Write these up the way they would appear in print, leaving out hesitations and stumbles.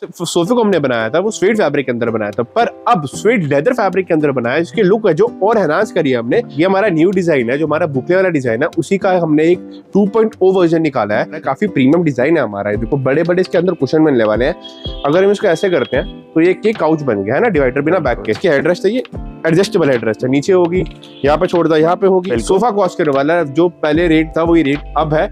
सोफे को हमने बनाया था वो स्वेड फैब्रिक के अंदर बनाया था, पर अब स्वेड लेदर फैब्रिक के अंदर बनाया है। इसकी लुक है जो और एनहांस करी है हमने। ये हमारा न्यू डिजाइन है, जो हमारा बुकले वाला डिजाइन है, उसी का हमने एक 2.0 वर्जन निकाला है। काफी प्रीमियम डिजाइन है हमारा। देखो बड़े बड़े इसके अंदर कुशन मिलने वाले हैं। अगर हम इसको ऐसे करते हैं तो ये काउच बन गया है ना, डिवाइडर बिना बैक के। इसकी हेडरेस्ट है, ये एडजस्टेबल हेडरेस्ट है, नीचे होगी, यहाँ पे छोड़ दो, यहाँ पे होगी। सोफा कॉस्ट करने वाला है, जो पहले रेट था वही रेट अब है,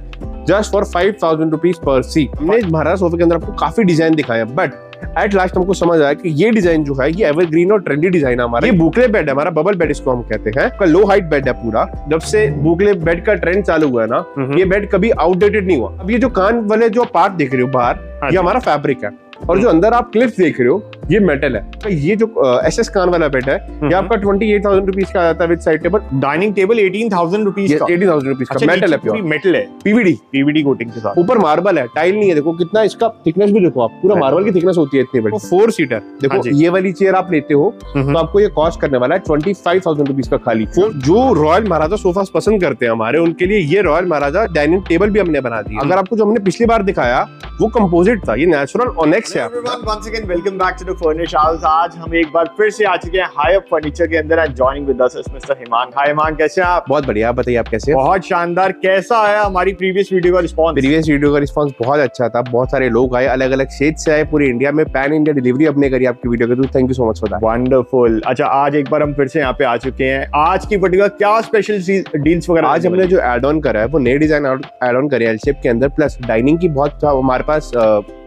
just for 5,000 rupees per seat. हमने महाराज सोफे के अंदर आपको काफी डिजाइन दिखाया, बट एट लास्ट हमको समझ आया कि ये डिजाइन जो है ये एवरग्रीन और ट्रेंडी डिजाइन है हमारा। ये बुकले बेड है हमारा, बबल बेड इसको हम कहते हैं। का लो हाइट बेड है पूरा। जब से बुकले बेड का ट्रेंड चालू हुआ है ना, ये बेड कभी आउटडेटेड नहीं हुआ। अब ये जो कान वाले जो पार्ट देख रहे हो बाहर, ये हमारा फैब्रिक है, और जो अंदर आप क्लिप्स देख रहे हो ये मेटल है। ये जो एसएस कान वाला बेड है, ये आपका 28,000 रुपीज का आता है with side table. Dining table 18,000 rupees का। 18,000 रुपीज का मेटल है, प्योर मेटल है, पीवीडी कोटिंग के साथ। ऊपर मार्बल है, टाइल नहीं है। देखो कितना इसका थिकनेस भी देखो आप, पूरा मार्बल की थिकनेस होती है इतनी बड़ी। 4 सीटर देखो, ये वाली चेयर आप लेते हो तो आपको ये कॉस्ट करने वाला है 25,000 रुपीज का खाली। जो रॉयल महाराजा सोफा पसंद करते हैं हमारे, उनके लिए ये रॉयल महाराजा डाइनिंग टेबल भी हमने बना दिया। अगर आपको जो हमने पिछली बार दिखाया वो कंपोजिट था, ये नेचुरल ऑनेक्स है। Once again, welcome back to the Furnish House। आज हम एक बार फिर से आ चुके हैं हाईअप फर्नीचर के अंदर। And joining with us is mister Himan. Hi Himan, कैसे हैं आप? बहुत बढ़िया, आप बताइए आप कैसे हैं? बहुत शानदार। कैसा आया हमारी प्रीवियस वीडियो का रिस्पांस? प्रीवियस वीडियो का रिस्पांस बहुत अच्छा था। बहुत सारे लोग आए, अलग अलग क्षेत्र से आए, पूरे इंडिया में पैन इंडिया डिलीवरी अपने करी आपकी वीडियो के। Thank you so much for that. Wonderful. अच्छा, आज एक बार हम फिर से यहाँ पे आ चुके हैं। आज की पर्टिकुलर क्या स्पेशल डील्स वगैरह? आज हमने जो एड ऑन करा है वो नए डिजाइन एड ऑन करे एल शेप के अंदर, प्लस डाइनिंग की बहुत हमारे पास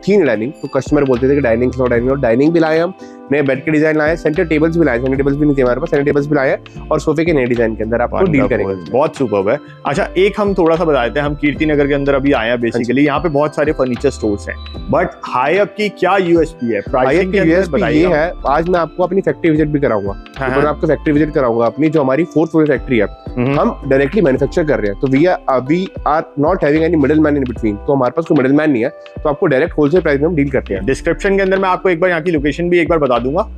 थी डाइनिंग। तो कस्टमर बोलते थे कि डाइनिंग भी लाए हम, नए बेड के डिजाइन लाए, सेंटर टेबल्स भी लाए। सेंटर टेबल्स भी नहीं थे हमारे पास, सेंटर टेबल्स भी लाए, और सोफे के नए डिजाइन के अंदर आपको डील करेंगे। बहुत सुपर्ब है। अच्छा, एक हम थोड़ा सा बता देते हैं, हम कीर्ति नगर के अंदर अभी आए हैं। बेसिकली यहाँ पे बहुत सारे फर्नीचर स्टोर्स हैं, बट हाईअप की क्या यूएसपी है? हाईअप की यूएसपी ये है, आज मैं आपको अपनी फैक्ट्री विजिट भी कराऊंगा। मैं आपको फैक्ट्री विजिट कराऊंगा अपनी, जो हमारी 4th फ्लोर फैक्ट्री है। हम डायरेक्टली मैन्युफैक्चर कर रहे हैं, तो we are not having any middle man in between. तो हमारे पास कोई मिडिल मैन नहीं है, तो आपको डायरेक्ट होलसेल प्राइस में हम डील करते हैं। डिस्क्रिप्शन के अंदर मैं आपको एक बार यहाँ की लोकेशन भी एक बार बता दूंगा।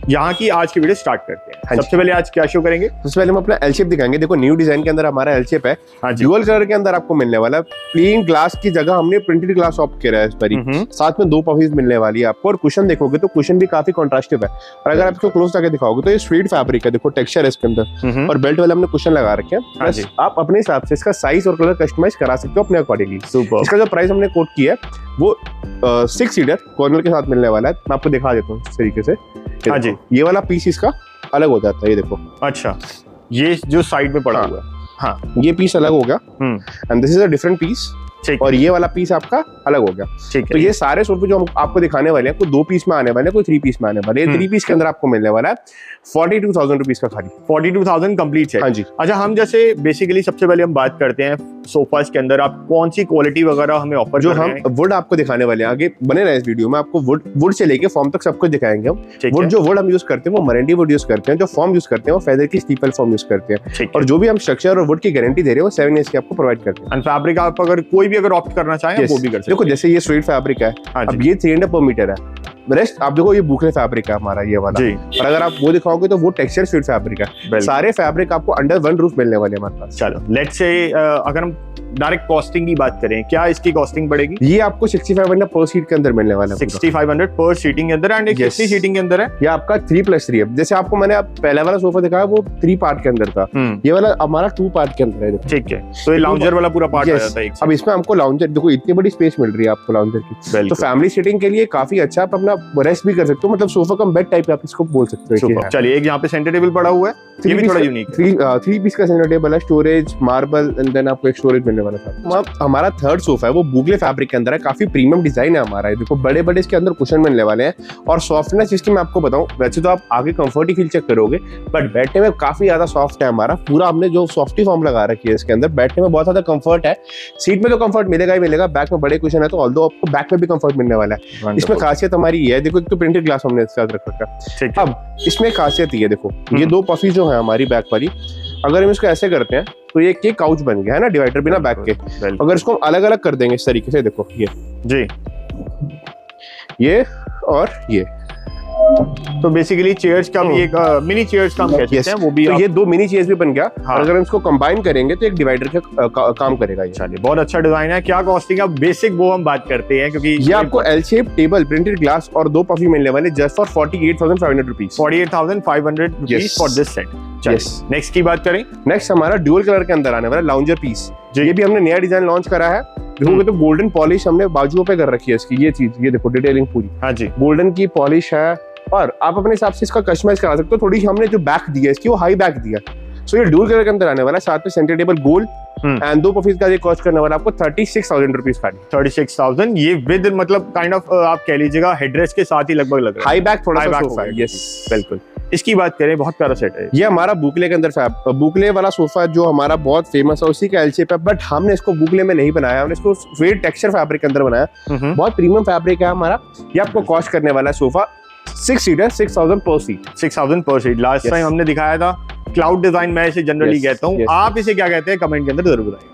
यहाँ की आज की वीडियो स्टार्ट करते हैं। सबसे पहले आज क्या शो करेंगे? सबसे पहले हम अपना एल शेप दिखाएंगे। देखो न्यू डिजाइन के अंदर हमारा एल शेप है, ड्यूअल कलर के अंदर आपको मिलने वाला है। प्लेन ग्लास की जगह हमने प्रिंटेड ग्लास ऑप्ट किया है इस बार। साथ में 2 पफीज मिलने वाली है आपको, और कुशन देखोगे तो कुशन भी काफी कॉन्ट्रास्टिव है। और अगर आप इसको क्लोज करके दिखाओगे तो ये स्वीड फैब्रिक है, देखो टेक्सचर है इसके अंदर, और बेल्ट वाले हमने कुशन लगा रखे हैं। आप अपने हिसाब से इसका साइज और कलर कस्टमाइज करा सकते हो अपने अकॉर्डिंगली। इसका जो प्राइस हमने कोट किया है वो 6 सीटर कॉर्नर के साथ मिलने वाला है। मैं आपको दिखा देता हूँ इस तरीके से। हाँ जी, ये वाला पीस इसका अलग हो जाता है, ये देखो। अच्छा, ये जो साइड में पड़ा हुआ है, हाँ, ये पीस अलग हो गया, and this is a different piece. और ये वाला पीस आपका अलग हो गया। तो ये सारे सोफे जो हम आपको दिखाने वाले हैं, कोई 2 पीस में आने वाले हैं, कोई 3 पीस में आने वाले हैं। 3 पीस के अंदर आपको मिलने वाला है 42,000 रुपीज का खाली। 42,000 कंप्लीट है। हाँ जी। अच्छा, हम जैसे बेसिकली सबसे पहले हम बात करते हैं सोफास के अंदर आप कौन सी क्वालिटी वगैरह हमें ऑफर जो हम वुड आपको दिखाने वाले हैं, आगे बने रहे इस वीडियो में। आपको वुड से लेके फॉर्म तक सब कुछ दिखाएंगे हम। वुड जो वुड हम यूज करते हैं वो मरेंडी वुड यूज करते हैं, जो फॉर्म यूज करते हैं वो फेदर की स्टीपल फॉर्म यूज करते हैं, और जो भी हम स्ट्रक्चर और वुड की गारंटी दे रहे हैं वो 7 ईयर्स की आपको प्रोवाइड करते हैं। एंड फैब्रिक आप अगर कोई भी अगर ऑप्ट करना चाहें वो भी कर सकते हैं। देखो जैसे ये स्वेड फैब्रिक है, अब ये 300 पर मीटर है। रेस्ट आप देखो, ये बुकले फैब्रिक है हमारा ये वाला, और अगर आप वो दिखाओगे तो वो टेक्सचर स्वेड फैब्रिक है। सारे फैब्रिक आपको अंडर वन रूफ मिलने वाले हमारे पास। चलो लेट्स से अगर हम डायरेक्ट कॉस्टिंग की बात करें, क्या इसकी कॉस्टिंग पड़ेगी? ये आपको 6500 पर सीट के अंदर मिलने वाला है। 6500 पर सीटिंग के अंदर। एंड कितनी सीटिंग के अंदर है? ये आपका 3+3 है। जैसे आपको मैंने पहला वाला सोफा दिखाया वो 3 पार्ट के अंदर था, ये वाला हमारा 2 पार्ट के अंदर है। ठीक है, तो ये लाउंजर वाला पूरा पार्ट आ जाता है। अब इसमें हमको लाउंजर, देखो इतनी बड़ी स्पेस मिल रही है आपको लाउंजर की, तो फैमिली सीटिंग के लिए काफी अच्छा। आप अपना रेस्ट भी कर सकते हो, मतलब सोफा कम बेड टाइप आप इसको बोल सकते हो। चलिए, एक यहाँ पे सेंटर टेबल पड़ा हुआ है, ये भी थोड़ा यूनिक है। 3 पीस का सेंटर टेबल है, स्टोरेज मार्बल, एंड देन आपको एक स्टोरेज मिलने वाला था। हमारा 3rd सोफा है वो बुगले फैब्रिक के अंदर है, काफी प्रीमियम डिजाइन है हमारा। देखो बड़े बड़े इसके अंदर कुशन मिलने वाले हैं, और सॉफ्टनेस इसकी मैं आपको बताऊं, वैसे तो आप आगे कंफर्ट ही फील चेक करोगे, बट बैठने में काफी ज्यादा सॉफ्ट है हमारा। पूरा हमने जो सॉफ्टी फॉर्म लगा रखी है इसके अंदर, बैठने में बहुत ज्यादा कंफर्ट है। सीट में तो कंफर्ट मिलेगा ही मिलेगा, बैक में बड़े कुशन है तो ऑल्दो आपको बैक में भी कंफर्ट मिलने वाला है। इसमें खासियत हमारी ये है, देखो एक तो प्रिंटेड ग्लास हमने इसके साथ रख रखा है। अब इसमें खासियत ये देखो, ये 2 पफी जो है हमारी बैक वाली, अगर हम इसको ऐसे करते हैं तो ये काउच बन गया है ना, डिवाइडर बिना बैक के। अगर इसको हम अलग अलग कर देंगे इस तरीके से, देखो ये जी, ये और ये, तो बेसिकली चेयर्स का भी एक मिनी चेयर्स का हम कह सकते हैं, वो भी तो ये दो मिनी चेयर्स भी बन गया। हाँ। और अगर हम इसको कंबाइन करेंगे तो एक डिवाइडर का काम करेगा ये। चलिए, बहुत अच्छा डिजाइन है। क्या कॉस्टिंग है बेसिक वो हम बात करते हैं, क्योंकि ये आपको L shape table, printed glass और 2 पफी मिलने वाले just for 48,500 rupees. 48,500 rupees for this set. Next की बात करें, नेक्स्ट हमारा ड्यूल कलर के अंदर आने वाला लाउंजर पीस। जी। ये भी हमने नया डिजाइन लॉन्च करा है। देखोगे तो गोल्डन पॉलिश हमने बाजुओं पे कर रखी है इसकी। ये चीज, ये देखो डिटेलिंग पूरी हाँ जी, गोल्डन की पॉलिश है। और आप अपने हिसाब से इसका कस्टमाइज करा सकते हो। थोड़ी हमने जो बैक दिया है इसकी वो हाई बैक दिया। सो ये ड्यूल कलर के अंदर आने वाला है, साथ में centre table gold and 2 puffies का ये कॉस्ट करने वाला आपको 36,000 रुपीज खाली। 36,000। ये विद मतलब काइंड ऑफ आप कह लीजिएगा हेडरेस्ट के साथ ही लगभग लग रहा है। हाई बैक थोड़ा High सा back सोफा है। होगा। यस बिल्कुल। इसकी बात करें, बहुत प्यारा सेट है ये हमारा बुकले के अंदर बुकले वाला सोफा जो हमारा बहुत फेमस है, उसी का एल शेप है। बट हमने इसको बुकले में नहीं बनाया, हमने इसको वेट टेक्सचर फैब्रिक के अंदर बनाया। बहुत प्रीमियम फैब्रिक है हमारा। ये आपको कॉस्ट करने वाला है सोफा 6 सीटर 6,000 पर सीट। 6,000 पर सीट। Last Yes. टाइम हमने दिखाया था क्लाउड डिजाइन, मैं इसे जनरली Yes, कहता हूँ। yes. आप इसे क्या कहते हैं कमेंट के अंदर जरूर बताइए।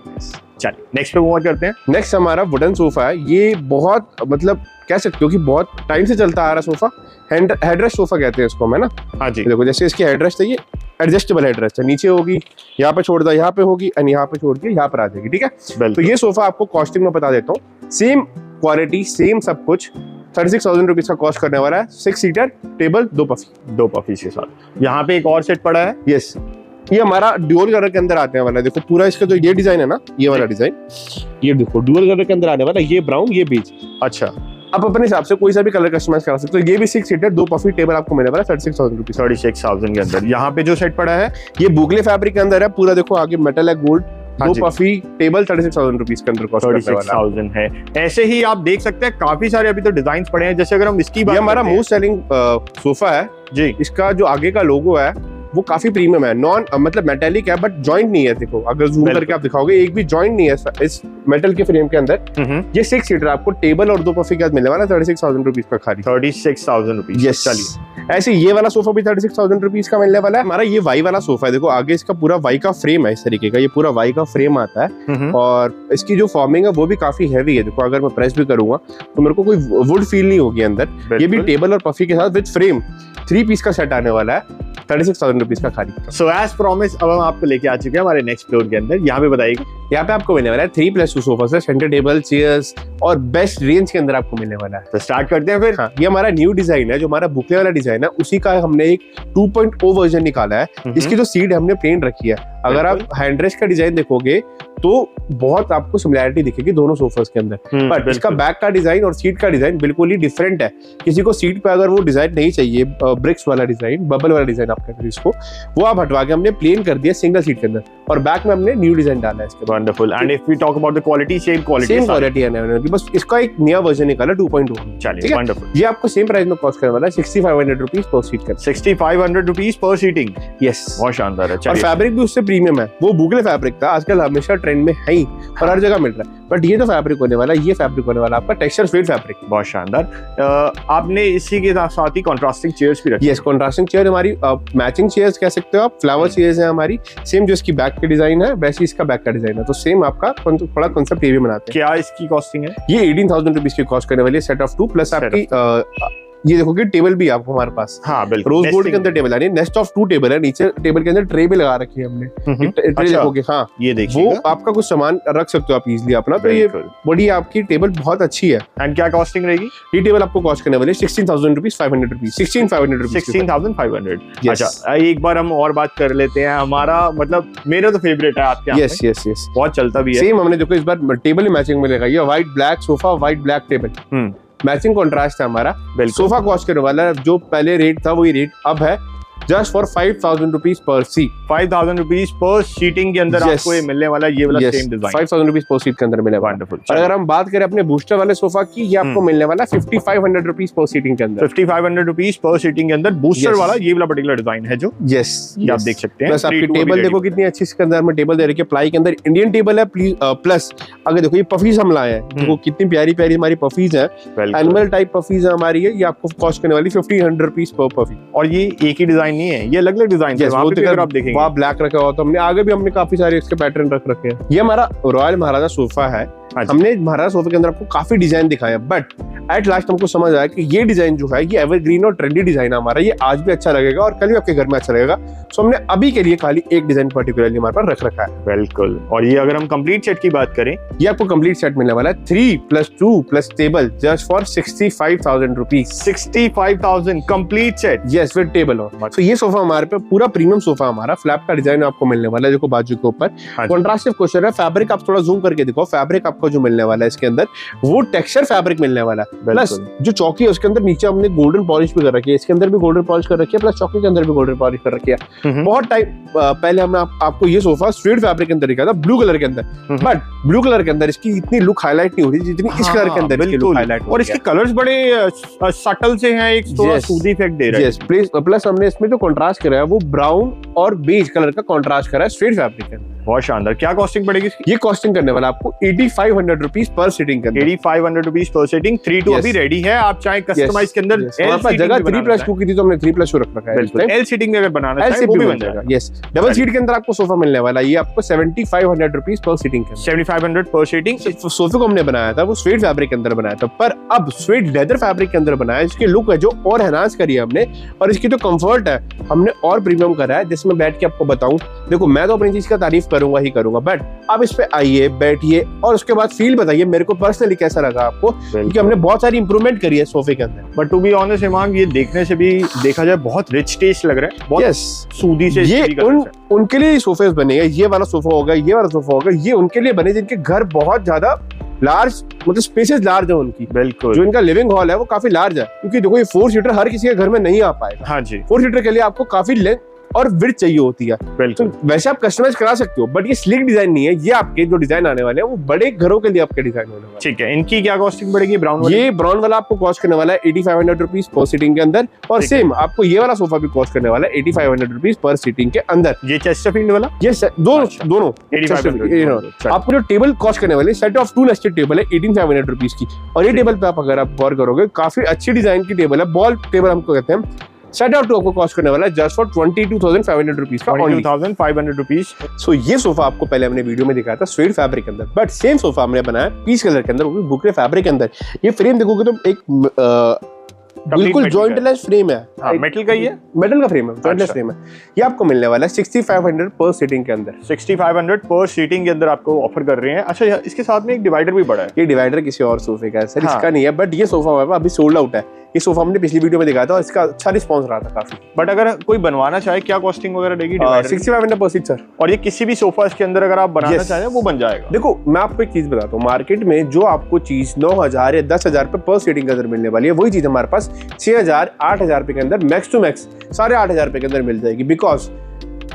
चलिए नेक्स्ट पे मूव करते हैं। नेक्स्ट हमारा वुडन सोफा है। ये बहुत मतलब कह सकते हो कि बहुत टाइम से चलता आ रहा सोफा। हेडरेस्ट सोफा कहते हैं इसको हम, है ना। हाँ जी, देखो जैसे इसकी हेडरेस्ट है, ये एडजस्टेबल हेडरेस्ट है। नीचे होगी, यहाँ पे छोड़ दो, यहाँ पे होगी, एंड यहाँ पे छोड़ के यहाँ पर आ जाएगी। ठीक है, तो बिल्कुल। ये सोफा आपको कॉस्टिंग में बता देता हूँ। सेम क्वालिटी, सेम सब कुछ, 36,000 रुपीज का कॉस्ट करने वाला है। 6 सीटर टेबल, 2 पफी। 2 पफीस के साथ। यहाँ पे एक और सेट पड़ा है। यस, ये हमारा ड्यूअल कलर के अंदर आने वाला है। देखो पूरा इसका जो ये डिजाइन है ना, ये वाला डिजाइन, ये देखो ड्यूअल कलर के अंदर आने वाला है। ये ब्राउन, ये बीज। अच्छा, आप अपने हिसाब से कोई सा भी कलर कस्टमाइज करा सकते हो। ये भी 6 सीटर 2 पफी टेबल आपको मिलने वाला है 36,000 रुपीज। 36,000 के अंदर। यहाँ पे जो सेट पड़ा है, ये बुगले फैब्रिक के अंदर है पूरा। देखो आगे मेटल है, गोल्ड, हाँ 2 जी। पफी टेबल 36,000 रुपीज के अंदर कॉस्ट करने वाला है। 36,000 है। ऐसे ही आप देख सकते हैं काफी सारे अभी तो डिजाइन पड़े हैं। जैसे अगर हम इसकी बात ये हमारा करते हैं- मोस्ट सेलिंग सोफा है जी, इसका जो आगे का लोगो है वो काफी प्रीमियम है। नॉन मतलब मेटेलिक है बट जॉइंट नहीं है। देखो अगर जूम बिल्कुल। करके आप दिखाओगे, एक भी जॉइंट नहीं है इस मेटल के फ्रेम के अंदर। ये 6 सीटर आपको टेबल और 2 पफी के साथ मिलने वाला है 36,000 रुपीज का खाली। 36,000 रुपीज। यस, चलिए, ऐसे ये वाला सोफा भी 36,000 रुपीज का मिलने वाला है। हमारा ये वाई वाला सोफा है। देखो आगे इसका पूरा वाई का फ्रेम है, इस तरीके का। ये पूरा वाई का फ्रेम आता है और इसकी जो फॉर्मिंग है वो भी काफी हैवी है। देखो अगर मैं प्रेस भी करूंगा तो मेरे को कोई वुड फील नहीं होगी अंदर। ये भी टेबल और पफी के साथ विद फ्रेम 3 पीस का सेट आने वाला है 36,000 रुपीज का खाली। सो एज प्रॉमिस अब हम आपको लेके आ चुके हैं हमारे नेक्स्ट फ्लोर के अंदर। यहाँ पे बताइए, यहाँ पे आपको मिलने वाला है 3+2 सोफा से सेंटर टेबल, चेयर्स और बेस्ट रेंज के अंदर आपको मिलने वाला है। तो स्टार्ट करते हैं फिर। हाँ, ये हमारा न्यू डिजाइन है, जो हमारा बुकले वाला डिजाइन है उसी का हमने एक 2.0 वर्जन निकाला है। इसकी जो सीट हमने प्लेन रखी है। अगर आप हैंडरेस्ट का डिजाइन देखोगे तो बहुत आपको सिमिलैरिटी दिखेगी दोनों सोफास के अंदर। बट इसका बैक का डिजाइन और सीट का डिजाइन बिल्कुल ही डिफरेंट है। किसी को सीट पे अगर वो डिजाइन नहीं चाहिए, ब्रिक्स वाला डिजाइन, बबल वाला डिजाइन आप कहते हैं इसको, वो आप हटवा के हमने प्लेन कर दिया सिंगल सीट के अंदर और बैक में हमने न्यू डिजाइन डाला है इसके। Wonderful. And if we talk about the quality, same quality है, बस इसका एक नया वर्जन निकाला 2.0। चलिए, वंडरफुल। ये आपको सेम प्राइस में कॉस्ट करने वाला है 6,500 रुपीज पर सीट का। 6,500 रुपीज पर सीटिंग। यस, बहुत शानदार है। और चलिए, फैब्रिक भी उससे प्रीमियम है। वो बुगले फैब्रिक था, आजकल हमेशा ट्रेंड में है ही और हर जगह मिल रहा है। बट ये तो फैब्रिक होने वाला है, ये फैब्रिक होने वाला है आपका टेक्सचर स्वेट फैब्रिक। बहुत शानदार। आपने इसी के साथ ही कॉन्ट्रास्टिंग चेयर्स भी रखी। यस, कॉन्ट्रास्टिंग चेयर हमारी मैचिंग चेयर्स कह सकते हो आप। फ्लावर चेयर्स है हमारी, सेम जो इसकी बैक के डिजाइन है वैसे इसका बैक का डिजाइन है। तो सेम आपका थोड़ा कॉन्सेप्ट ये भी बनाते हैं। क्या इसकी कॉस्टिंग है? ये 18,000 रुपीज की कॉस्ट करने वाली है सेट ऑफ 2 प्लस आपकी ये देखो कि टेबल भी आपको हमारे पास हाँ बिल्कुल, रोज गोल्ड के अंदर टेबल है, नेस्ट ऑफ 2 टेबल है। नीचे टेबल के अंदर ट्रे भी लगा रखी है हमने। ट्रे देखोगे, हाँ ये वो देखिए, आपका कुछ सामान रख सकते हो आप इजीली अपना। तो ये बड़ी आपकी टेबल बहुत अच्छी है। एंड क्या कॉस्टिंग रहेगी? ये टेबल आपको कॉस्ट करने वाली है 16,500 रुपीज। 16,500। अच्छा, एक बार हम और बात कर लेते हैं। हमारा मतलब मेरा तो फेवरेट है आपके यहाँ यस यस यस, बहुत चलता भी है। सेम हमने देखो इस बार टेबल ही मैचिंग में लगाई है। White black sofa, white black table, matching contrast है हमारा। सोफा कॉस्ट करने वाला है, जो पहले रेट था वही रेट अब है just for 5,000 rupees per seat. 5,000 rupees per seating के अंदर आपको ये मिलने वाला, ये वाला same design 5,000 rupees per seat के अंदर मिले। वंडरफुल। और अगर हम बात करें अपने बूस्टर वाले सोफा की, ये आपको मिलने वाला 5,500 रुपीज पर सीटिंग के अंदर। 5,500 रुपीज पर सीटिंग के अंदर बूस्टर वाला ये वाला पर्टिकुलर डिजाइन है जो ये आप देख सकते हैं। प्लस आपकी टेबल देखो कितनी अच्छी इसके अंदर में टेबल दे रखी है, प्लाई के अंदर इंडियन टेबल है। प्लस अगर देखो ये पफीज हम लाए हैं, देखो कितनी प्यारी प्यारी हमारी पफीज है, एनिमल टाइप पफीज है हमारी। ये आपको कॉस्ट करने वाली 1,500 रुपीज पर पफी। और ये एक ही डिजाइन नहीं है, ये अलग अलग डिजाइन है। वहां पे अगर आप देखेंगे वहां ब्लैक रखा हुआ, तो हमने आगे भी हमने काफी सारे इसके पैटर्न रख रखे हैं। ये हमारा रॉयल महाराजा सोफा है। हमने महाराज सोफे के अंदर आपको काफी डिजाइन दिखाया, बट एट लास्ट हमको समझ आया कि ये डिजाइन जो है ये एवरग्रीन और ट्रेंडी डिजाइन है हमारा, ये आज भी अच्छा लगेगा और कल भी आपके घर में अच्छा लगेगा। सो हमने अभी के लिए खाली एक डिजाइन पर्टिकुलरली हमारे पास रख रखा है। बिल्कुल। और ये अगर हम कंप्लीट सेट की बात करें, ये आपको कंप्लीट सेट मिलने वाला है 3+2+ table just for 65,000 rupees. 65,000 complete set. Yes, with table और तो ये सोफा हमारे पे पूरा प्रीमियम सोफा हमारा फ्लैप का डिजाइन आपको मिलने वाला है, देखो बाजू के ऊपर कॉन्ट्रास्टिव क्वेश्चन है। फैब्रिक आप थोड़ा जूम करके देखो, फैब्रिक आपको जो मिलने वाला है इसके अंदर वो टेक्सचर फैब्रिक मिलने वाला है। प्लस जो चौकी है उसके अंदर नीचे हमने गोल्डन पॉलिश भी कर रखी है, इसके अंदर भी गोल्डन पॉलिश कर रखी है, प्लस चौकी के अंदर भी गोल्डन पॉलिश कर रखी है। बहुत टाइम पहले हमने आपको ये सोफा स्ट्रेट फैब्रिक के अंदर दिखाया था ब्लू कलर के अंदर, बट ब्लू कलर के अंदर इसकी इतनी लुक हाईलाइट नहीं हो रही जितनी इस कलर के अंदर इसकी लुक हाईलाइट। और इसके कलर्स बड़े सटल से हैं, एक थोड़ा सूदी इफेक्ट दे रहा है। प्लस हमने इसमें जो कंट्रास्ट करा है वो ब्राउन और बेज कलर का कंट्रास्ट करा है स्ट्रेट फैब्रिक के अंदर। बहुत शानदार। क्या कॉस्टिंग पड़ेगी इसकी? ये कॉस्टिंग करने वाला आपको 8500 रुपीज पर सीटिंग के अंदर। 8500 रुपीज पर सीटिंग। 3-2 अभी रेडी है, आप चाहे कस्टमाइज के अंदर जगह 3+2 की थी तो हमने 3+2 रख रखा है। एल सीटिंग में अगर बनाना चाहे वो भी बन जाएगा। यस, डबल सीट के अंदर आपको सोफा मिलने वाला है, ये आपको 7500 रुपीज पर सीटिंग के अंदर। 7500 पर सीटिंग। सोफे को हमने बनाया था वो स्वेट फैब्रिक के अंदर बनाया था, पर अब स्वेट लेदर फैब्रिक के अंदर बनाया है। इसकी लुक है जो और एनहांस करी है हमने, और इसकी जो कंफर्ट है हमने और प्रीमियम करा है, जिसमें बैठ के आपको बताऊं, देखो मैं तो अपनी चीज का तारीफ करूंगा ही करूंगा, बट आप इस पे आइए, बैठिए और उसके बाद फील बताइए मेरे को पर्सनली कैसा लगा आपको, क्योंकि हमने बहुत सारी इंप्रूवमेंट करी है सोफे के अंदर। बट टू बी ऑनेस्ट इमाम, ये देखने से भी देखा जाए बहुत रिच टेस्ट लग रहा है, बहुत सूदी से। ये उनके लिए सोफे बने हैं, ये वाला सोफा होगा, ये वाला सोफा होगा, ये उनके लिए बने जिनके घर बहुत ज्यादा लार्ज, मतलब स्पेसेस लार्ज है उनकी। बिल्कुल। जो इनका लिविंग हॉल है वो काफी लार्ज है, क्योंकि देखो ये 4 सीटर हर किसी के घर में नहीं आ पाएगा। हाँ जी। 4 सीटर के लिए आपको काफी लेंथ और विड्थ चाहिए होती है। तो वैसे आप कस्टमाइज करा सकते हो, बट ये स्लिक डिजाइन नहीं है, ये आपके जो डिजाइन आने वाले हैं वो बड़े घरों के लिए आपके डिजाइन होने वाले हैं। ठीक है, इनकी क्या कॉस्टिंग पड़ेगी? ब्राउन वाला, ये ब्राउन वाला आपको कॉस्ट करने वाला है 8500 रुपीज पर सीटिंग के अंदर, और सेम आपको ये वाला सोफा भी कॉस्ट करने वाला है 8500 रुपीज पर सीटिंग के अंदर। ये चेस्टरफील्ड वाला, ये दोनों 8500। आपको जो टेबल कॉस्ट करने वाले सेट ऑफ 2 नेस्टेड टेबल है 18500 रुपीज की, और ये टेबल पे आप अगर आप गौर करोगे काफी अच्छी डिजाइन की टेबल है, बॉल टेबल हमको कहते हैं। सेट आउट आपको कॉस्ट करने वाला है जस्ट फॉर 22,500 रुपीज का, 22,500 रुपीज। सो ये सोफा आपको पहले हमने वीडियो में दिखाया था स्वेट फैब्रिक के अंदर, बट सेम सोफा हमने बनाया पीच कलर के अंदर, वो भी बुकले फैब्रिक के अंदर। ये फ्रेम देखोगे तो एक बिल्कुल जॉइंटलेस फ्रेम है। हाँ, मेटल का ही है, मेटल का फ्रेम है, जॉइंटलेस फ्रेम है। ये आपको मिलने वाला है 6500 पर सीटिंग के अंदर। 6500 पर सीटिंग के अंदर आपको ऑफर कर रहे हैं। अच्छा, इसके साथ में एक डिवाइडर भी बड़ा है। ये डिवाइडर किसी और सोफे का है सर, इसका नहीं है, बट ये सोफा हमारे पास अभी सोल्ड आउट है। ये सोफा हमने पिछली वीडियो में दिखाया था और इसका अच्छा रिस्पांस रहा था काफी। बट अगर कोई बनवाना चाहे, क्या कॉस्टिंग वगैरह देगी? 6500 पर सीट सर। और ये किसी भी सोफा के अंदर अगर आप बनाना चाहें वो बन जाएगा। देखो मैं आपको एक चीज बताता हूँ, मार्केट में जो आपको चीज 9000 या 10,000 पर सीटिंग के अंदर मिलने वाली है, वही चीज हमारे पास 6000 8,000 रुपए के अंदर मैक्स टू मैक्स 8,500 रुपए के अंदर मिल जाएगी। बिकॉज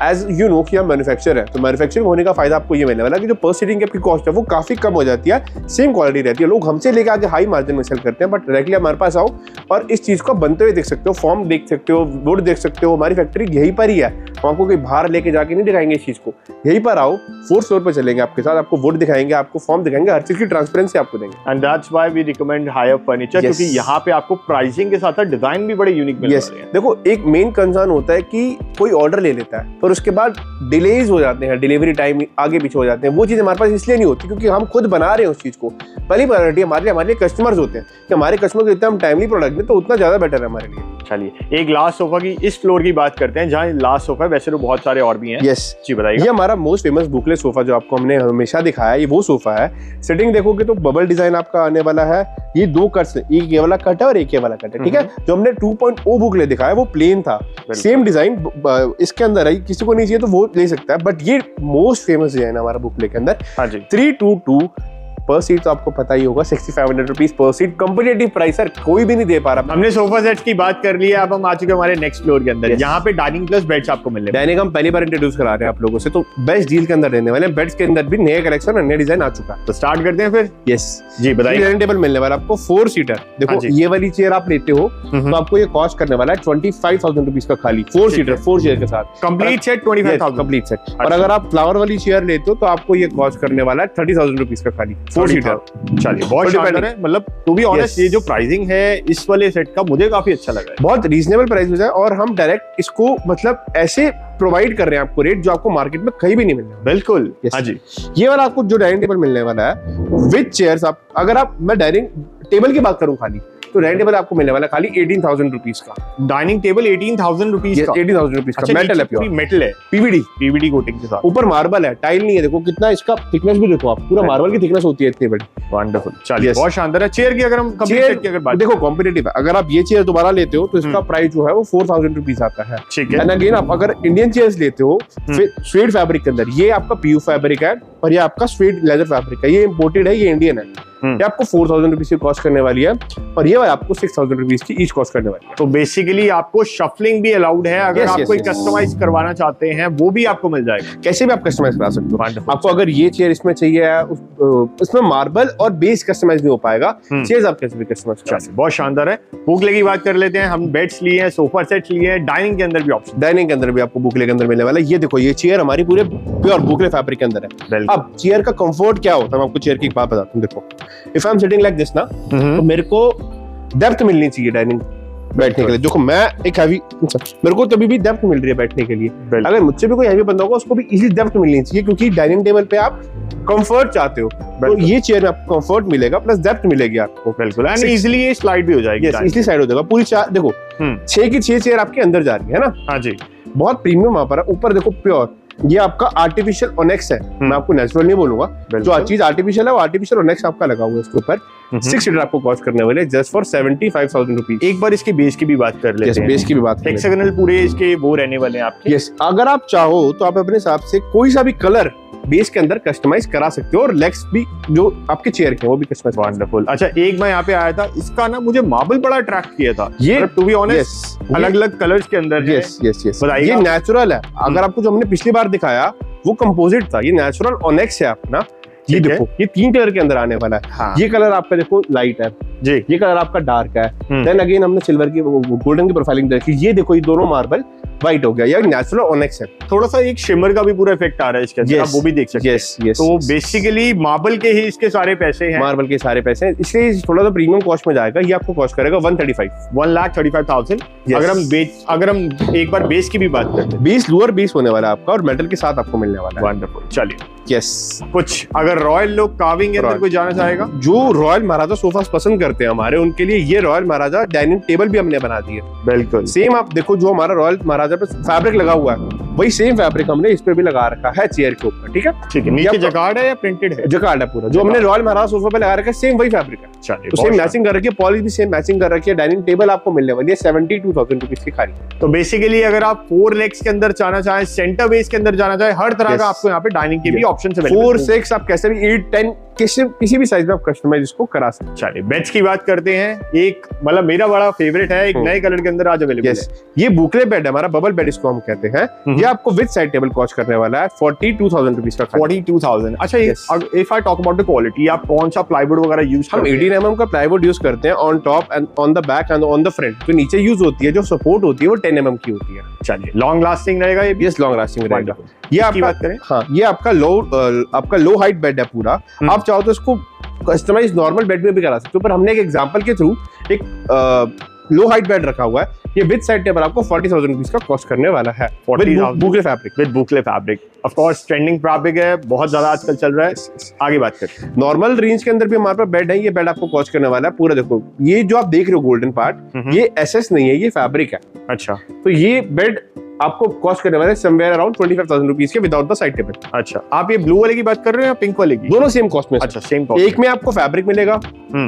एज यू नो कि हम मैन्युफैक्चर है, तो मैन्युफैक्चरिंग होने का फायदा आपको ये मिलने वाला कि जो पर सीटिंग की आपकी कॉस्ट है वो काफी कम हो जाती है, सेम क्वालिटी रहती है। लोग हमसे लेके आके हाई मार्जिन में सेल करते हैं, बट डायरेक्टली हमारे पास आओ और इस चीज को बनते हुए देख सकते हो, फॉर्म देख सकते हो, वुड देख सकते हो। हमारी फैक्ट्री यहीं पर ही है, हम आपको कहीं बाहर लेके जाके नहीं दिखाएंगे इस चीज को। यहीं पर आओ, 4th फ्लोर पर चलेंगे आपके साथ, आपको वुड दिखाएंगे, आपको फॉर्म दिखाएंगे, हर चीज की ट्रांसपेरेंसी आपको देंगे। And that's why we recommend hire furniture, क्योंकि यहाँ पे आपको प्राइसिंग के साथ साथ डिजाइन भी बड़े यूनिक मिल रहे हैं। देखो एक मेन कंसर्न होता है कि कोई ऑर्डर ले लेता है पर उसके बाद डिलेज हो जाते हैं, डिलीवरी टाइम आगे पीछे हो जाते हैं। वो चीज़ हमारे पास इसलिए नहीं होती क्योंकि हम खुद बना रहे हैं उस चीज़ को। पहली प्रायोरिटी हमारे लिए कस्टमर्स होते हैं कि हमारे कस्टमर को जितना हम टाइमली प्रोडक्ट दें तो उतना ज़्यादा बेटर है हमारे लिए। चलिए एक लास्ट सोफा की इस फ्लोर की बात करते हैं, जहाँ लास्ट सोफा है, वैसे तो बहुत सारे और भी हैं। यस जी बताइए। ये हमारा मोस्ट फेमस बुकलेस सोफा जो आपको हमने हमेशा दिखाया, ये वो सोफा है। सेटिंग देखोगे तो बबल डिजाइन आपका आने वाला है। ये 2 कट्स, एक ये वाला कट है और एक ये वाला कट है, ठीक है। जो हमने 2.0 बुकले दिखाया वो प्लेन था, सेम डिजाइन इसके अंदर है। किसी को नहीं चाहिए तो वो ले सकता है, बट ये मोस्ट फेमस डिजाइन है हमारा बुकले के अंदर। हाँ जी। 322 पर सीट तो आपको पता ही होगा, 6500 rupees per seat, competitive price sir कोई भी नहीं दे पा रहा। हमने सोफा सेट की बात कर ली है, अब हम आ चुके हमारे नेक्स्ट फ्लोर के अंदर। यहाँ पे डाइनिंग प्लस बेड्स आपको मिल रहे हैं। डाइनिंग हम पहली बार इंट्रोड्यूस करा रहे हैं आप लोगों से, तो बेस्ट डील के अंदर रहने वाले हैं। बेड्स के अंदर भी नए कलेक्शन और नए डिजाइन आ चुका है, तो स्टार्ट करते हैं फिर। यस जी बताइए। डाइनिंग टेबल मिलने वाला आपको 4 सीटर। देखो ये वाली चेयर आप लेते हो तो आपको ये कॉस्ट करने वाला है 25,000 रुपीज का, खाली 4 सीटर 4 चेयर के साथ कंप्लीट सेट 25,000 कंप्लीट सेट। और अगर आप फ्लावर वाली चेयर लेते हो तो आपको ये कॉस्ट करने वाला है 30,000 रुपीज का, खाली 4 सीटर। चलिए बहुत शानदार है, मतलब टू बी ऑनेस्ट ये जो प्राइसिंग है इस वाले सेट का मुझे काफी अच्छा लगा है। बहुत रीजनेबल प्राइस है और हम डायरेक्ट इसको मतलब ऐसे प्रोवाइड कर रहे हैं आपको रेट जो आपको मार्केट में कहीं भी नहीं मिलने वाला। बिल्कुल Yes. हाँ जी। ये वाला आपको जो डाइनिंग टेबल मिलने वाला है विद चेयर्स, आप अगर आप मैं डाइनिंग टेबल की बात करूं खाली, तो डाइनिंग टेबल आपको मिलने वाला खाली 18,000 रुपीज का। डाइनिंग टेबल 18,000 रुपीज का। 18,000 रुपीज का अच्छा, मेटल है, पूरी मेटल है, पीवीडी कोटिंग के साथ। ऊपर मार्बल है, टाइल नहीं है। देखो कितना इसका थिकनेस भी देखो आप, पूरा मार्बल की थिकनेस होती है इतनी बड़ी। वंडरफुल, चलिए Yes. बहुत शानदार है। चेयर की अगर हम कंप्लीट सेट की अगर बात देखो कॉम्पिटिटिव है, अगर आप ये चेयर दोबारा लेते हो तो इसका प्राइस जो है वो 4,000 रुपीज आता है। ठीक है। एंड अगेन आप अगर इंडियन चेयर्स लेते हो स्वेड फैब्रिक के अंदर, ये आपका पीयू फैब्रिक है और ये आपका स्वेड लेदर फैब्रिक है। ये इंपोर्टेड है, ये इंडियन है। ये आपको 4,000 रुपीज की कॉस्ट करने वाली है और ये वाला आपको 6,000 रुपीज की ईच कॉस्ट करने वाली है। तो बेसिकली आपको शफलिंग भी अलाउड है, अगर Yes, आप yes, कोई yes. कस्टमाइज करवाना चाहते हैं वो भी आपको मिल जाएगा। कैसे भी आप कस्टमाइज करा सकते हो। Wonderful. आपको अगर ये चेयर इसमें चाहिए है, उसमें मार्बल और बेस कस्टमाइज नहीं हो पाएगा। चेयर्स आप कैसे भी कस्टमाइज करा सकते चलिए बहुत शानदार है। बुकले की बात कर लेते हैं। हम बेड्स लिए हैं, सोफा सेट लिए हैं, डाइनिंग के अंदर भी ऑप्शन। हो। डाइनिंग के अंदर भी आपको बुकले के अंदर मिलने वाला है। ये देखो ये चेयर हमारी पूरे प्योर बुकले फैब्रिक के अंदर है। अब चेयर का कंफर्ट क्या होता है, मैं आपको चेयर की एक बात बताता हूँ। देखो if I am sitting like this ना, तो मेरे को डेप्थ मिलनी चाहिए डाइनिंग बैठने के लिए। देखो मैं एक हैवी, मेरे को तभी भी डेप्थ मिल रही है बैठने के लिए। अगर मुझसे भी कोई हैवी बंदा होगा उसको भी इजी डेप्थ मिलनी चाहिए, क्योंकि डाइनिंग टेबल पे आप कंफर्ट चाहते हो, तो ये चेयर में आपको कंफर्ट मिलेगा प्लस डेप्थ मिलेगी आपको। बिल्कुल, एंड इजीली ये स्लाइड भी हो जाएगी। इसलिए साइड हो जाएगा पूरी। देखो 6 की 6 चेयर आपके अंदर जा रही है ना। हाँ जी, बहुत प्रीमियम वहां पर है। ऊपर देखो प्योर, ये आपका आर्टिफिशियल ओनेक्स है। मैं आपको नेचुरल नहीं बोलूंगा, जो चीज आर्टिफिशियल है वो आर्टिफिशियल ओनेक्स आपका लगा हुआ है इसके ऊपर। 6 सीटर आपको कॉस्ट करने वाले जस्ट फॉर 75,000 रुपीज। एक बार इसके बेस की भी बात कर लेते हैं। बेस की भी बात करें। हेक्सागोनल पूरे इसके वो रहने वाले हैं आपके। यस, अगर आप चाहो तो आप अपने हिसाब से कोई सा भी कलर बेस के अंदर कस्टमाइज करा सकते हो और लेग्स भी जो आपके चेयर के वो भी कस्टमाइज। वंडरफुल। अच्छा, एक मैं यहाँ पे आया था, इसका ना मुझे मार्बल बड़ा अट्रैक्ट किया था। ये टू बी ऑनेस्ट अलग अलग कलर्स के अंदर है। यस यस यस, ये नेचुरल है। अगर आपको जो हमने पिछली बार दिखाया वो कंपोजिट था, ये नेचुरल ओनेक्स है अपना। ये देखो ये 3 कलर के अंदर आने वाला है। हाँ। ये कलर आपका देखो लाइट है जी, ये कलर आपका डार्क है। देन अगेन हमने सिल्वर की गोल्डन की प्रोफाइलिंग देखी। ये देखो ये दोनों मार्बल व्हाइट हो गया, ये नेचुरल ओनेक्स है। थोड़ा सा एक शिमर का भी पूरा इफेक्ट आ रहा है इसके अंदर, आप वो भी देख सकते हैं। यस यस, तो बेसिकली मार्बल के ही इसके सारे पैसे हैं। मार्बल के सारे पैसे हैं, इसलिए थोड़ा सा प्रीमियम कॉस्ट में जाएगा। ये आपको कॉस्ट करेगा 1,35,000। अगर हम एक बार बेस की भी बात करते हैं, 20 लोअर बेस होने वाला है आपका और मेटल के साथ आपको मिलने वाला है। वंडरफुल। चलिए यस, कुछ अगर रॉयल लुक कार्विंग के अंदर कोई जाना चाहेगा, जो रॉयल महाराजा सोफा पसंद करते हैं हमारे, उनके लिए ये रॉयल महाराजा डाइनिंग टेबल भी हमने बना दी है। बिल्कुल सेम आप देखो जो हमारा रॉयल महाराजा पे फैब्रिक लगा हुआ है वही सेम फैब्रिक हमने इस पे भी लगा रखा है चेयर के ऊपर। ठीक है, ठीक है। नीचे जकार्ड है या प्रिंटेड है? जकार्ड है पूरा, जो हमने रॉयल महाराजा सोफा पे लगा रखा है सेम वही फैब्रिक है। चलिए, तो सेम मैचिंग कर रखी है, पॉलिश भी सेम मैचिंग कर रखी है। डाइनिंग टेबल आपको मिलने वाली है 72,000 रुपीज की खाली। तो बेसिकली अगर आप 4 लेग्स के अंदर जाना चाहें, सेंटर बेस के अंदर जाना चाहें, हर तरह का आपको यहाँ पे डाइनिंग के भी ऑप्शन 4, 6 आप कैसे भी 8, 10 किसी भी साइज में आप कस्टमाइज इसको करा सकते हैं। चलिए बेड्स की बात करते हैं। एक मतलब मेरा बड़ा फेवरेट है, एक नए कलर के अंदर आज अवेलेबल है। ये बुकले बेड है हमारा, बबल बेड इसको हम कहते हैं। ये आपको विद साइड टेबल कॉस्ट करने वाला है 42,000 रुपीज का। 42,000। अच्छा, if I talk about the quality, आप कौन सा प्लाईवुड वगैरह यूज हम 18 mm का प्लाईवुड यूज करते हैं on top and on the back and on the front. जो नीचे यूज होती है, जो सपोर्ट होती है वो 10 mm की होती है। चलिए, लॉन्ग लास्टिंग रहेगा ये भी? यस, लॉन्ग लास्टिंग रहेगा। ये आपकी बात करें, हाँ, ये आपका लो हाइट बेड है पूरा। आप चाहो तो इसको कस्टमाइज नॉर्मल बेड में भी करा सकते हो, पर हमने एक एग्जांपल के थ्रू एक लो हाइट बेड रखा हुआ है। ये विद साइड टेबल आपको 40,000 रुपीज का कॉस्ट करने वाला है। Boucle fabric, with boucle fabric. Of course trending fabric है, बहुत ज्यादा आजकल चल रहा है। आगे बात करते हैं। नॉर्मल रेंज के अंदर भी हमारे पास बेड है। ये बेड आपको कॉस्ट करने वाला है पूरा, देखो ये जो आप देख रहे हो गोल्डन पार्ट, ये एसएस नहीं है, ये फैब्रिक है। अच्छा, तो ये बेड आपको कॉस्ट करने वाला है समवेयर अराउंड 25,000 रुपीज के विदाउट द साइड टेबल। अच्छा, आप ये ब्लू वाले की बात कर रहे हो या पिंक वाले की? दोनों सेम कॉस्ट में। अच्छा, सेम कॉस्ट। एक में आपको फैब्रिक मिलेगा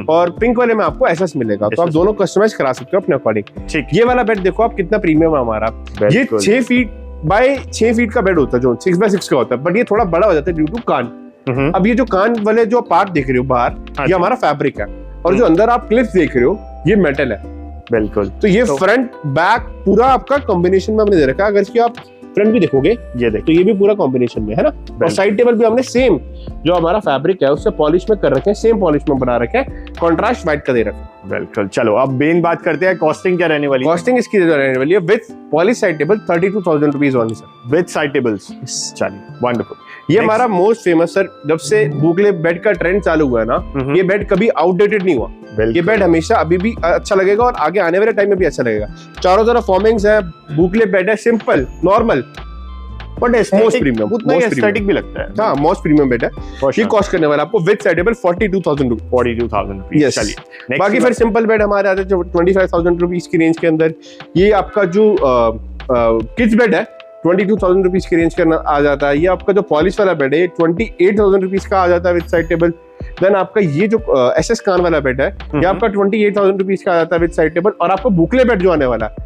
और पिंक वाले में आपको एसएस मिलेगा। तो आप दोनों कस्टमाइज करा सकते हो अपने अकॉर्डिंग। ठीक। ये वाला बेड देखो आप कितना प्रीमियम है हमारा। ये 6 फीट बाय 6 फीट का बेड होता है, जो 6 बाय 6 का होता है, बट ये थोड़ा बड़ा हो जाता है ड्यू टू कान। अब ये जो कान वाले जो पार्ट देख रहे हो बाहर, ये हमारा फैब्रिक है और जो अंदर आप क्लिप्स देख रहे हो ये मेटल है। बिल्कुल। तो ये फ्रंट बैक पूरा आपका कॉम्बिनेशन में हमने दे रखा है। अगर इसकी आप फ्रंट भी देखोगे, ये देखो, तो ये भी पूरा कॉम्बिनेशन में है ना। और साइड टेबल भी हमने सेम जो हमारा फैब्रिक है उससे पॉलिश में कर रखे हैं, सेम पॉलिश में बना रखे हैं, कॉन्ट्रास्ट व्हाइट का दे रखा है। बिल्कुल। चलो अब मेन बात करते हैं, कॉस्टिंग क्या रहने वाली है? कॉस्टिंग इसकी रहने वाली है with polish side table 32,000 rupees only sir, with side tables. चलिए, वंडरफुल। ये हमारा मोस्ट फेमस सर, जब से बुकले बेड का ट्रेंड चालू हुआ है ना, ये बेड कभी आउटडेटेड नहीं हुआ। ये बेड हमेशा अभी भी अच्छा लगेगा और आगे आने वाले टाइम में भी अच्छा लगेगा। चारों तरफ फॉर्मिंग्स है, बुकले बेड है, simple normal but most premium, उतना ही एस्थेटिक भी लगता है। हाँ, मोस्ट प्रीमियम बेड है। ये कॉस्ट करने वाला आपको with side table 42,000 rupees. 42,000 rupees. Yes. चलिए बाकी फिर सिंपल बेड हमारे आते हैं 25,000 रुपीज की रेंज के अंदर। ये आपका जो किड्स बेड है 22,000 रुपीज की रेंज के अंदर आ जाता है। ये आपका जो पॉलिश वाला बेड है ये 28,000 रुपीज का आ जाता है विद साइड टेबल। देन आपका ये जो एसएस कान वाला बेड है ये आपका 28,000 रुपीज का आ जाता है विद साइड टेबल। और आपको बुकले बेड जो आने वाला है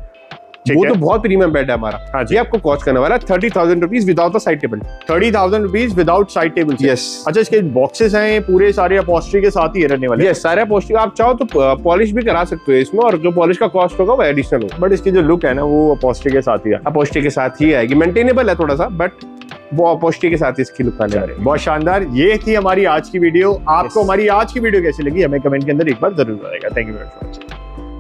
वो तो बहुत प्रीमियम बेड है हमारा। ये आपको कॉस्ट करने वाला है 30,000 rupees without the side table. 30,000 rupees without side table. Yes. अच्छा, इसके बॉक्सेस हैं पूरे सारे अपॉस्ट्री के साथ ही रहने वाले। यस, सारे अपॉस्ट्री आप चाहो तो पॉलिश भी करा सकते हो इसमें, और जो पॉलिश का कॉस्ट होगा वो एडिशनल होगा। बट इसकी जो लुक है ना वो अपॉस्ट्री के साथ ही है। अपॉस्ट्री के साथ ही आएगी, मेंटेनेबल है थोड़ा सा, बट वो अपॉस्ट्री के साथ ही इसकी लुक आने वाली है। बहुत शानदार। ये थी हमारी आज की वीडियो। आपको हमारी आज की वीडियो कैसी लगी हमें कमेंट के अंदर एक बार जरूर बताइएगा। Thank you very much.